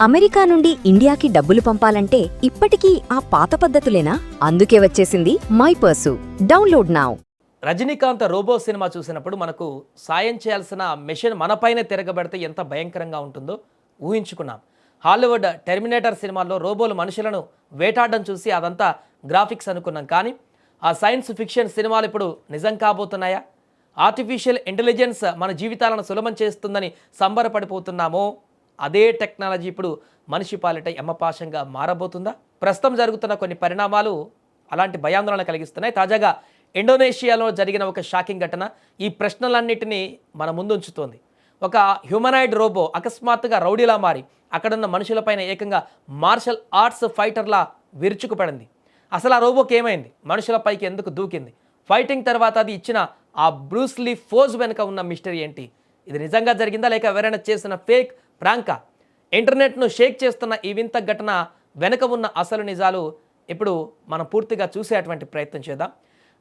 America నుండి ఇండియాకి డబ్బులు పంపాలంటే ఇప్పటికీ ఆ పాత పద్ధతులేనా? అందుకే వచ్చేసింది my purse. Download now. Rajinikanth Robo cinema చూసినప్పుడు మనకు సాయం చేయాల్సిన మెషిన్ మనపైనే తిరగబడితే ఎంత భయంకరంగా ఉంటుందో ఊహించుకున్నాం. హాలీవుడ్ టెర్మినేటర్ సినిమాల్లో రోబోలు మనుషులను వేటాడడం చూసి అదంతా గ్రాఫిక్స్ అనుకున్నాం. కానీ ఆ సైన్స్ ఫిక్షన్ సినిమాలు ఇప్పుడు నిజం కాబోతున్నాయా? ఆర్టిఫిషియల్ ఇంటెలిజెన్స్ మన జీవితాలను సులభం చేస్తుందని సంబరపడిపోతున్నామో అదే టెక్నాలజీ ఇప్పుడు మనిషి పాలిట యమపాశంగా మారబోతుందా? ప్రస్తుతం జరుగుతున్న కొన్ని పరిణామాలు అలాంటి భయాందోళన కలిగిస్తున్నాయి. తాజాగా ఇండోనేషియాలో జరిగిన ఒక షాకింగ్ ఘటన ఈ ప్రశ్నలన్నిటినీ మన ముందుంచుతోంది. ఒక హ్యూమనాయిడ్ రోబో అకస్మాత్తుగా రౌడీలా మారి అక్కడున్న మనుషులపైన ఏకంగా మార్షల్ ఆర్ట్స్ ఫైటర్లా విరుచుకుపడింది. అసలు ఆ రోబోకి ఏమైంది? మనుషులపైకి ఎందుకు దూకింది? ఫైటింగ్ తర్వాత అది ఇచ్చిన ఆ బ్రూస్లీ ఫోజ్ వెనుక ఉన్న మిస్టరీ ఏంటి? ఇది నిజంగా జరిగిందా లేక ఎవరైనా చేసిన ఫేక్ ప్రాంకా? ఇంటర్నెట్ను షేక్ చేస్తున్న ఈ వింత ఘటన వెనుక ఉన్న అసలు నిజాలు ఇప్పుడు మనం పూర్తిగా చూసేటువంటి ప్రయత్నం చేద్దాం.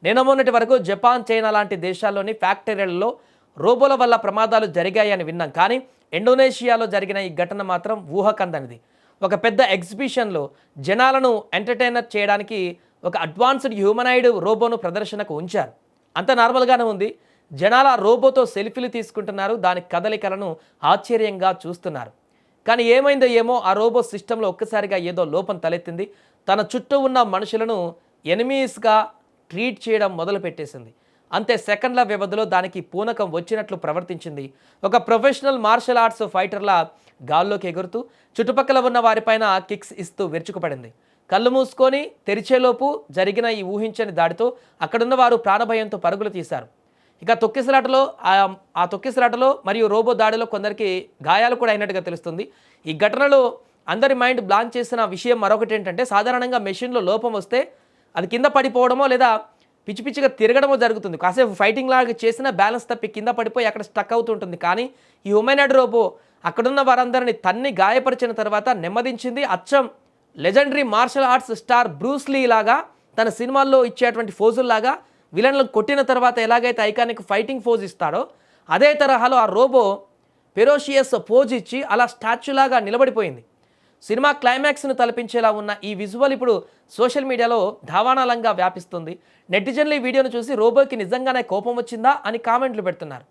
నిన్న మొన్నటి వరకు జపాన్, చైనా లాంటి దేశాల్లోని ఫ్యాక్టరీలలో రోబోల వల్ల ప్రమాదాలు జరిగాయని విన్నాం. కానీ ఇండోనేషియాలో జరిగిన ఈ ఘటన మాత్రం ఊహకందనిది. ఒక పెద్ద ఎగ్జిబిషన్లో జనాలను ఎంటర్టైనర్ చేయడానికి ఒక అడ్వాన్స్డ్ హ్యూమనాయిడ్ రోబోను ప్రదర్శనకు ఉంచారు. అంత నార్మల్గానే ఉంది. జనాల రోబోతో సెల్ఫీలు తీసుకుంటున్నారు, దాని కదలికలను ఆశ్చర్యంగా చూస్తున్నారు. కానీ ఏమైందో ఏమో ఆ రోబో సిస్టంలో ఒక్కసారిగా ఏదో లోపం తలెత్తింది. తన చుట్టూ ఉన్న మనుషులను ఎనిమీస్గా ట్రీట్ చేయడం మొదలుపెట్టేసింది. అంతే సెకండ్ల వ్యవధిలో దానికి పూనకం వచ్చినట్లు ప్రవర్తించింది. ఒక ప్రొఫెషనల్ మార్షల్ ఆర్ట్స్ ఫైటర్లా గాల్లోకి ఎగురుతూ చుట్టుపక్కల ఉన్న వారిపైన కిక్స్ ఇస్తూ విరుచుకుపడింది. కళ్ళు మూసుకొని తెరిచేలోపు జరిగిన ఈ ఊహించని దాడితో అక్కడున్న వారు ప్రాణభయంతో పరుగులు తీశారు. ఇక తొక్కిసలాటలో మరియు రోబో దాడిలో కొందరికి గాయాలు కూడా అయినట్టుగా తెలుస్తుంది. ఈ ఘటనలో అందరి మైండ్ బ్లాంక్ చేసిన విషయం మరొకటి ఏంటంటే, సాధారణంగా మెషిన్లో లోపం వస్తే అది కింద పడిపోవడమో లేదా పిచ్చి పిచ్చిగా తిరగడమో జరుగుతుంది. కాసేపు ఫైటింగ్ లాగా చేసిన బ్యాలెన్స్ తప్పి కింద పడిపోయి అక్కడ స్టక్ అవుతుంటుంది. కానీ ఈ హ్యూమనాయిడ్ రోబో అక్కడున్న వారందరినీ తన్ని గాయపరిచిన తర్వాత నెమ్మదించింది. అచ్చం legendary martial arts star Bruce Lee లాగా తన సినిమాల్లో ఇచ్చేటువంటి ఫోజుల్లాగా విలన్లను కొట్టిన తర్వాత ఎలాగైతే ఐకానిక్ ఫైటింగ్ ఫోజ్ ఇస్తాడో అదే తరహాలో ఆ రోబో ఫెరోషియస్ పోజ్ ఇచ్చి అలా స్టాచ్యూలాగా నిలబడిపోయింది. సినిమా క్లైమాక్స్ను తలపించేలా ఉన్న ఈ విజువల్ ఇప్పుడు సోషల్ మీడియాలో ధావాణాలంగా వ్యాపిస్తుంది. నెటిజన్లు ఈ వీడియోను చూసి రోబోకి నిజంగానే కోపం వచ్చిందా అని కామెంట్లు పెడుతున్నారు.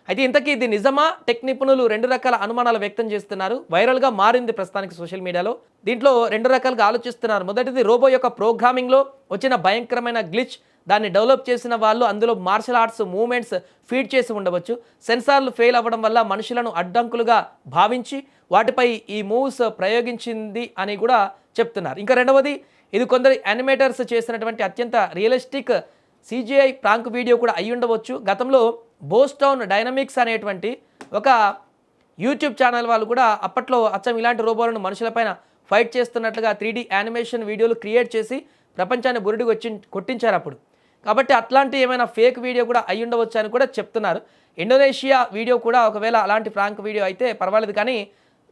అయితే ఇంతకీ ఇది నిజమా? టెక్ నిపుణులు రెండు రకాల అనుమానాలు వ్యక్తం చేస్తున్నారు. వైరల్గా మారింది ప్రస్తుతానికి సోషల్ మీడియాలో. దీంట్లో రెండు రకాలుగా ఆలోచిస్తున్నారు. మొదటిది, రోబో యొక్క ప్రోగ్రామింగ్లో వచ్చిన భయంకరమైన గ్లిచ్. దాన్ని డెవలప్ చేసిన వాళ్ళు అందులో మార్షల్ ఆర్ట్స్ మూవ్మెంట్స్ ఫీడ్ చేసి ఉండవచ్చు. సెన్సార్లు ఫెయిల్ అవ్వడం వల్ల మనుషులను అడ్డంకులుగా భావించి వాటిపై ఈ మూవ్స్ ప్రయోగించింది అని కూడా చెప్తున్నారు. ఇంకా రెండవది, ఇది కొందరు యానిమేటర్స్ చేసినటువంటి అత్యంత రియలిస్టిక్ CGI ప్రాంక్ వీడియో కూడా అయి ఉండవచ్చు. గతంలో బోస్టౌన్ డైనమిక్స్ అనేటువంటి ఒక యూట్యూబ్ ఛానల్ వాళ్ళు కూడా అప్పట్లో అచ్చం ఇలాంటి రోబోలను మనుషులపైన ఫైట్ చేస్తున్నట్లుగా 3D యానిమేషన్ వీడియోలు క్రియేట్ చేసి ప్రపంచాన్ని బురుడికి కొట్టించారు అప్పుడు. కాబట్టి అట్లాంటి ఏమైనా ఫేక్ వీడియో కూడా అయి ఉండవచ్చు అని కూడా చెప్తున్నారు. ఇండోనేషియా వీడియో కూడా ఒకవేళ అలాంటి ప్రాంక్ వీడియో అయితే పర్వాలేదు. కానీ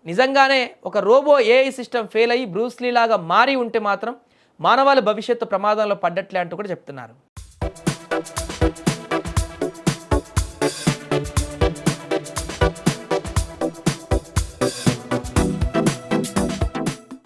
నిజంగానే ఒక రోబో AI సిస్టమ్ ఫెయిల్ అయ్యి బ్రూస్లీ లాగా మారి ఉంటే మాత్రం మానవాళి భవిష్యత్తు ప్రమాదంలో పడ్డట్లే అంటూ కూడా చెప్తున్నారు.